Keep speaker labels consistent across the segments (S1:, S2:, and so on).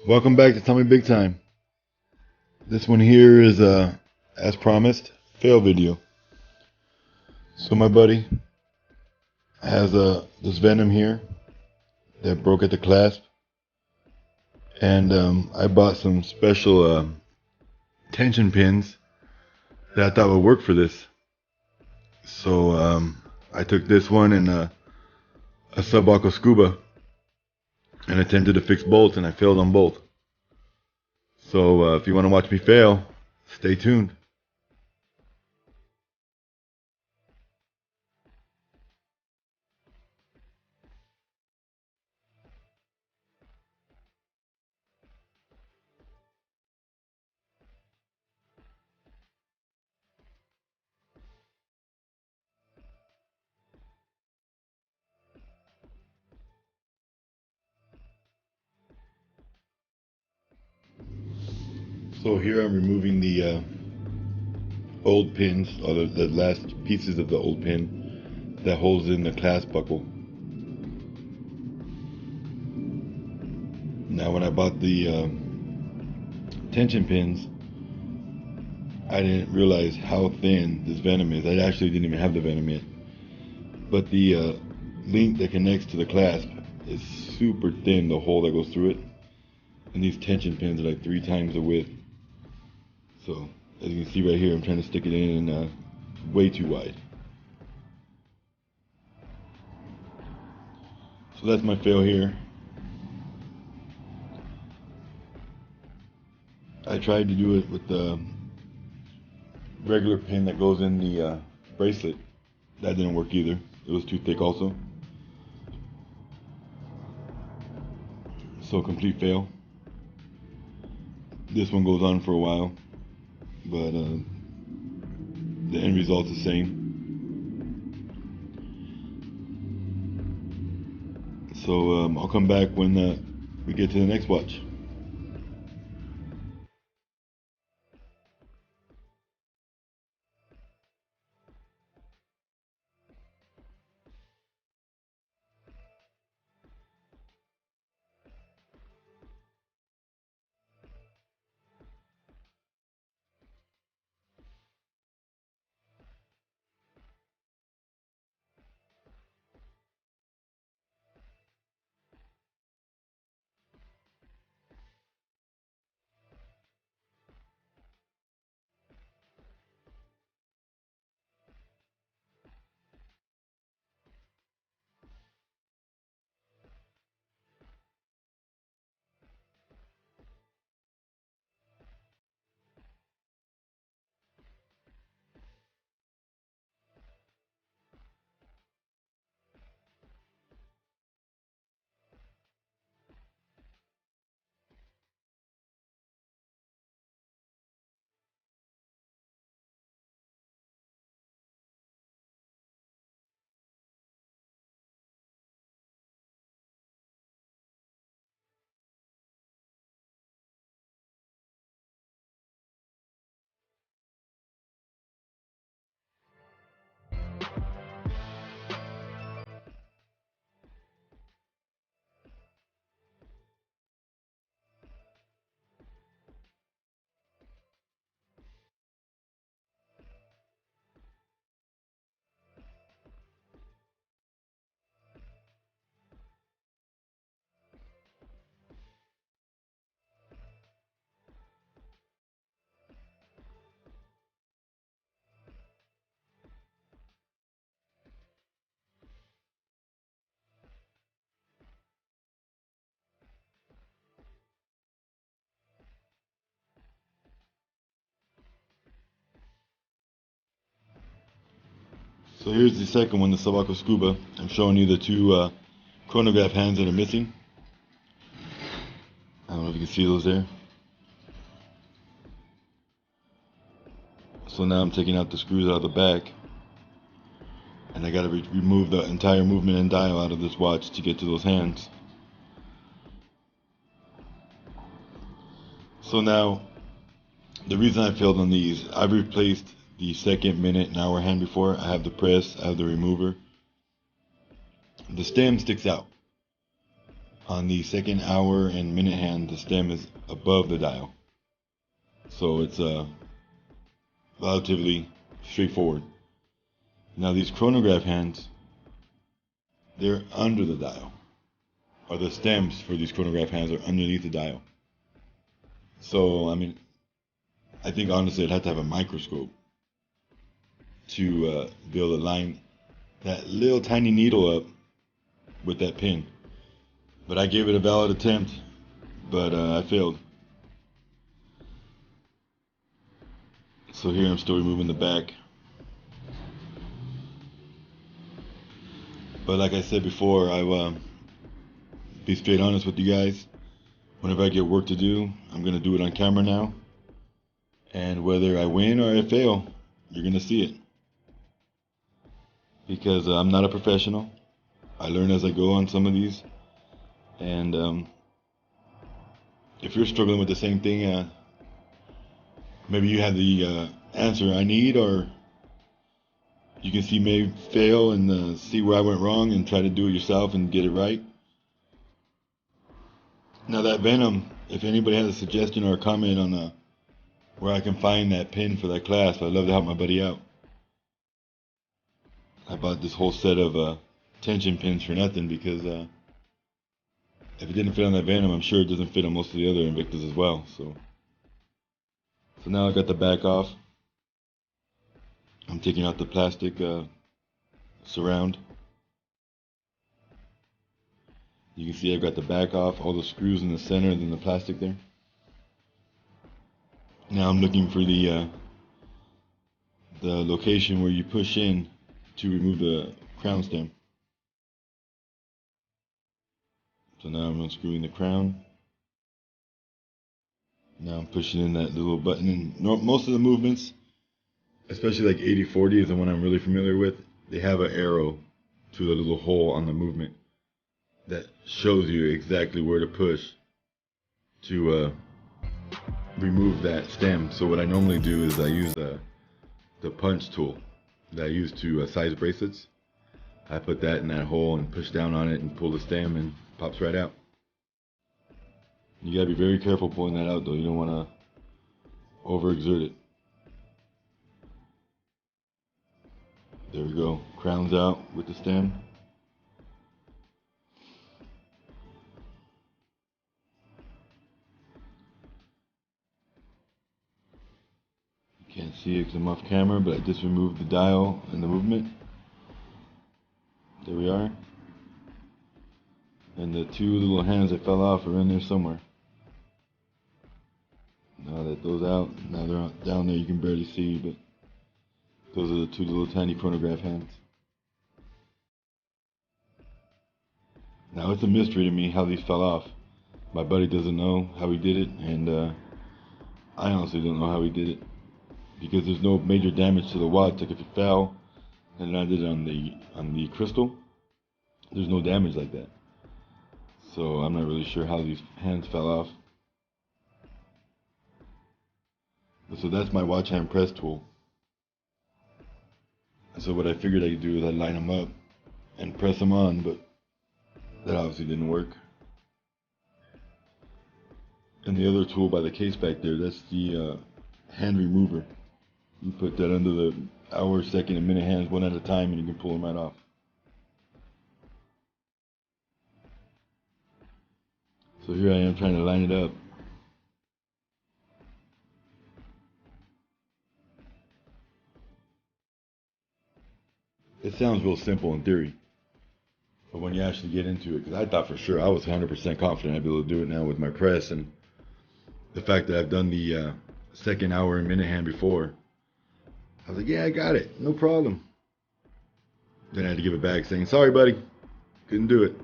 S1: Welcome back to Tell Me Big Time. This one here is as promised, fail video. So my buddy has this Venom here that broke at the clasp, and I bought some special tension pins that I thought would work for this. So I took this one and a Subaqua Scuba and attempted to fix bolts, and I failed on both. So if you want to watch me fail, stay tuned. So here I'm removing the old pins, or the last pieces of the old pin that holds in the clasp buckle. Now when I bought the tension pins, I didn't realize how thin this Venom is. I actually didn't even have the Venom yet. But the link that connects to the clasp is super thin, the hole that goes through it. And these tension pins are like 3 times the width. So as you can see right here, I'm trying to stick it in and way too wide. So that's my fail here. I tried to do it with the regular pin that goes in the bracelet. That didn't work either. It was too thick also. So complete fail. This one goes on for a while, but the end result's the same. So I'll come back when we get to the next watch. So here's the second one, the Subaqua Scuba. I'm showing you the 2 chronograph hands that are missing. I don't know if you can see those there. So now I'm taking out the screws out of the back, and I gotta remove the entire movement and dial out of this watch to get to those hands. So now, the reason I failed on these, I've replaced the second, minute, and hour hand before. I have the press, I have the remover. The stem sticks out. On the second hour and minute hand, the stem is above the dial. So it's relatively straightforward. Now these chronograph hands, they're under the dial. Or the stems for these chronograph hands are underneath the dial. So, I mean, I think honestly I'd have to have a microscope to be able to line that little tiny needle up with that pin. But I gave it a valid attempt, but I failed. So here I'm still removing the back. But like I said before, I will be straight honest with you guys. Whenever I get work to do, I'm going to do it on camera now. And whether I win or I fail, you're going to see it. Because I'm not a professional. I learn as I go on some of these. And if you're struggling with the same thing, maybe you have the answer I need, or you can see me fail and see where I went wrong and try to do it yourself and get it right. Now that Venom, if anybody has a suggestion or a comment on where I can find that pin for that clasp, I'd love to help my buddy out. I bought this whole set of tension pins for nothing because if it didn't fit on that Venom, I'm sure it doesn't fit on most of the other Invictas as well. So now I got the back off. I'm taking out the plastic surround. You can see I've got the back off, all the screws in the center and then the plastic there. Now I'm looking for the location where you push in to remove the crown stem. So now I'm unscrewing the crown. Now I'm pushing in that little button, and most of the movements, especially like 80-40 is the one I'm really familiar with, they have an arrow to the little hole on the movement that shows you exactly where to push to remove that stem. So what I normally do is I use the punch tool that I use to size bracelets. I put that in that hole and push down on it and pull the stem, and it pops right out. You gotta be very careful pulling that out though. You don't want to overexert it. There we go. Crown's out with the stem. You can't see it because I'm off camera, but I just removed the dial and the movement. There we are. And the two little hands that fell off are in there somewhere. Now that those out, now they're down there, you can barely see, but those are the two little tiny chronograph hands. Now it's a mystery to me how these fell off. My buddy doesn't know how he did it, and I honestly don't know how he did it, because there's no major damage to the watch. Like if it fell and landed on the crystal, there's no damage like that. So I'm not really sure how these hands fell off. So that's my watch hand press tool. So what I figured I could do is I'd line them up and press them on, but that obviously didn't work. And the other tool by the case back there, that's the hand remover. You put that under the hour, second, and minute hands one at a time, and you can pull them right off. So here I am trying to line it up. It sounds real simple in theory, but when you actually get into it, because I thought for sure, I was 100% confident I'd be able to do it now with my press, and the fact that I've done the second hour and minute hand before, I was like, yeah, I got it, no problem. Then I had to give it back saying, sorry buddy, couldn't do it.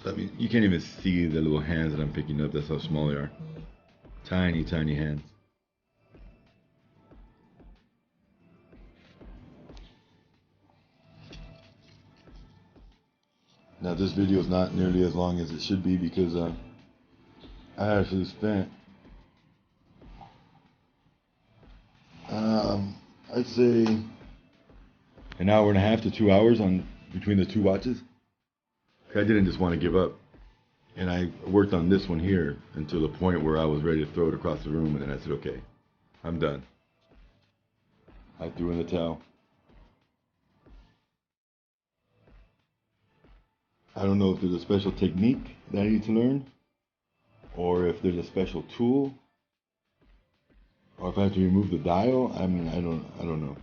S1: So I mean, you can't even see the little hands that I'm picking up, that's how small they are. Tiny, tiny hands. Now this video is not nearly as long as it should be because I actually spent I'd say an hour and a half to 2 hours on between the two watches. I didn't just want to give up. And I worked on this one here until the point where I was ready to throw it across the room, and then I said, okay, I'm done. I threw in the towel. I don't know if there's a special technique that I need to learn, or if there's a special tool, or if I have to remove the dial. I mean, I don't know.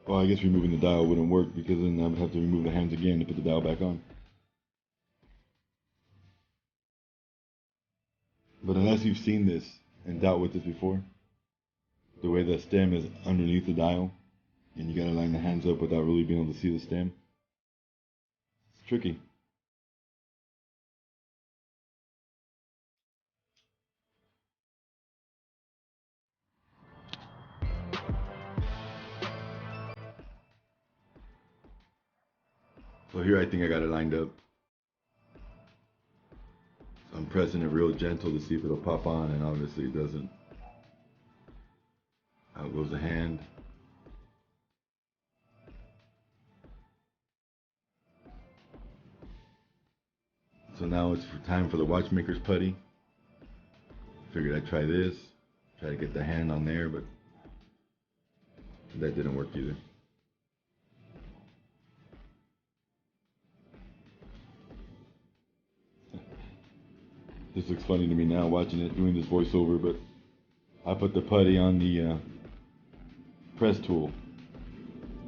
S1: Well, I guess removing the dial wouldn't work, because then I would have to remove the hands again to put the dial back on. But unless you've seen this and dealt with this before, the way the stem is underneath the dial, and you gotta line the hands up without really being able to see the stem, it's tricky. So here I think I got it lined up. So I'm pressing it real gentle to see if it'll pop on, and obviously it doesn't. Out goes the hand. So now it's time for the watchmaker's putty. Figured I'd try this, try to get the hand on there, but that didn't work either. This looks funny to me now watching it, doing this voiceover, but I put the putty on the press tool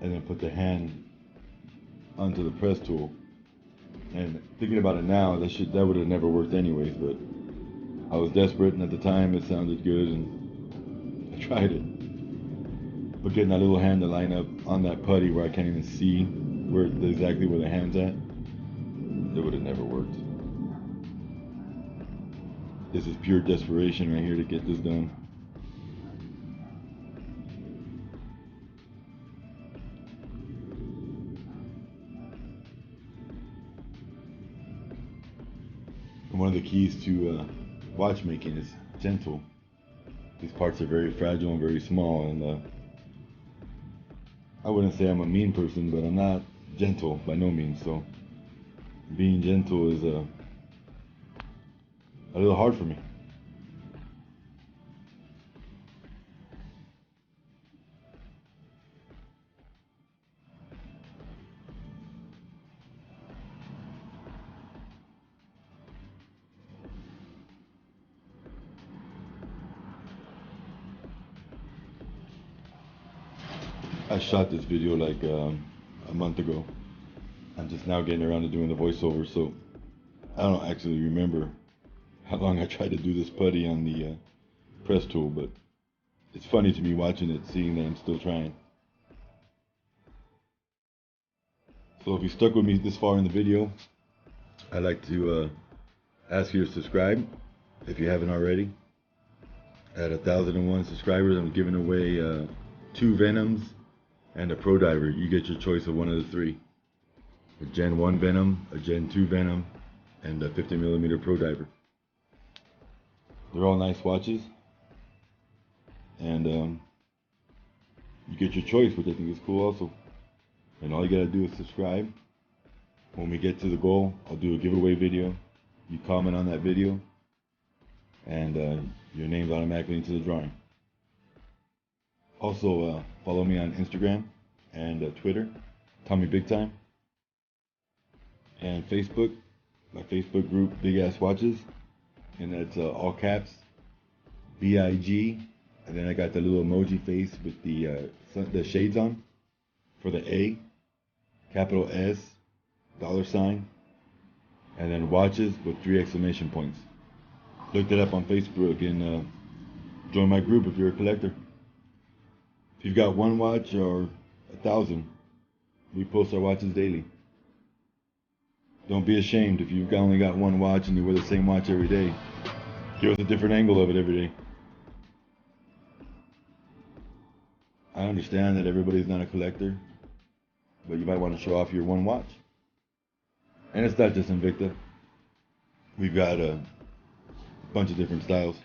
S1: and then put the hand onto the press tool. And thinking about it now, that would have never worked anyways, but I was desperate, and at the time it sounded good, and I tried it. But getting that little hand to line up on that putty where I can't even see exactly where the hand's at, it would have never worked. This is pure desperation right here to get this done. And one of the keys to watchmaking is gentle. These parts are very fragile and very small, and I wouldn't say I'm a mean person, but I'm not gentle by no means. So being gentle is a little hard for me. I shot this video like a month ago. I'm just now getting around to doing the voiceover, so I don't actually remember how long I tried to do this putty on the press tool, but it's funny to me watching it, seeing that I'm still trying. So if you stuck with me this far in the video, I'd like to ask you to subscribe if you haven't already. At 1,001 subscribers, I'm giving away 2 Venoms and a Pro Diver. You get your choice of one of the 3. A Gen 1 Venom, a Gen 2 Venom, and a 50mm Pro Diver. They're all nice watches, and you get your choice, which I think is cool also. And all you gotta do is subscribe. When we get to the goal, I'll do a giveaway video. You comment on that video, and your name's automatically into the drawing. Also, follow me on Instagram and Twitter, Tommy Big Time, and Facebook. My Facebook group, Big Ass Watches, and that's all caps, BIG, and then I got the little emoji face with the shades on for the A, capital S, $, and then watches with 3 exclamation points. Look that up on Facebook and join my group if you're a collector. If you've got 1 watch or 1,000, we post our watches daily. Don't be ashamed if you've only got 1 watch and you wear the same watch every day. Give us a different angle of it every day. I understand that everybody's not a collector, but you might want to show off your 1 watch. And it's not just Invicta. We've got a bunch of different styles.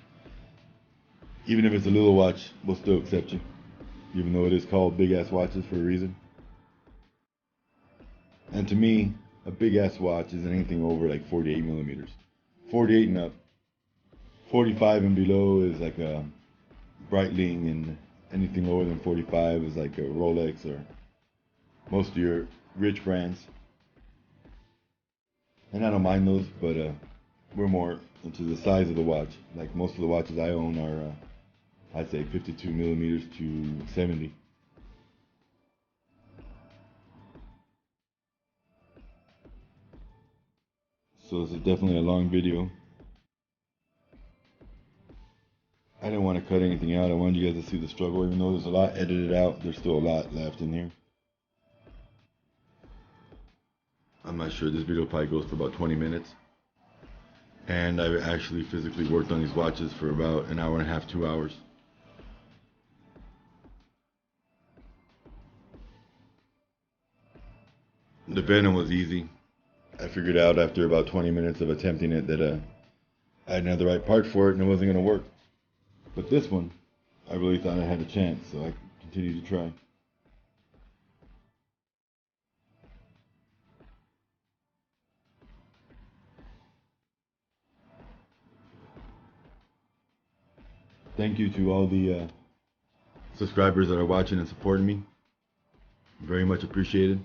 S1: Even if it's a little watch, we'll still accept you, even though it is called Big Ass Watches for a reason. And to me, a big ass watch is anything over like 48 millimeters. 48 and up. 45 and below is like a Breitling, and anything lower than 45 is like a Rolex or most of your rich brands. And I don't mind those, but we're more into the size of the watch. Like most of the watches I own are, I'd say 52 millimeters to 70. So this is definitely a long video. I didn't want to cut anything out. I wanted you guys to see the struggle. Even though there's a lot edited out, there's still a lot left in here. I'm not sure. This video probably goes for about 20 minutes. And I've actually physically worked on these watches for about an hour and a half, 2 hours. The Venom was easy. I figured out after about 20 minutes of attempting it that I didn't have the right part for it and it wasn't going to work. But this one, I really thought I had a chance, so I continued to try. Thank you to all the subscribers that are watching and supporting me. Very much appreciated.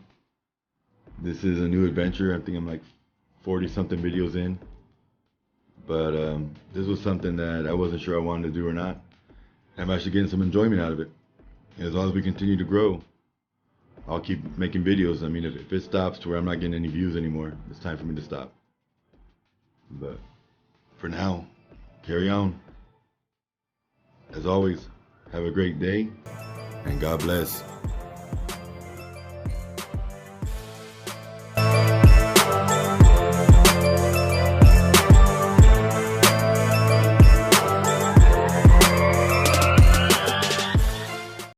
S1: This is a new adventure. I think I'm like 40 something videos in. But this was something that I wasn't sure I wanted to do or not. I'm actually getting some enjoyment out of it. And as long as we continue to grow, I'll keep making videos. I mean, if it stops to where I'm not getting any views anymore, it's time for me to stop. But for now, carry on. As always, have a great day, and God bless.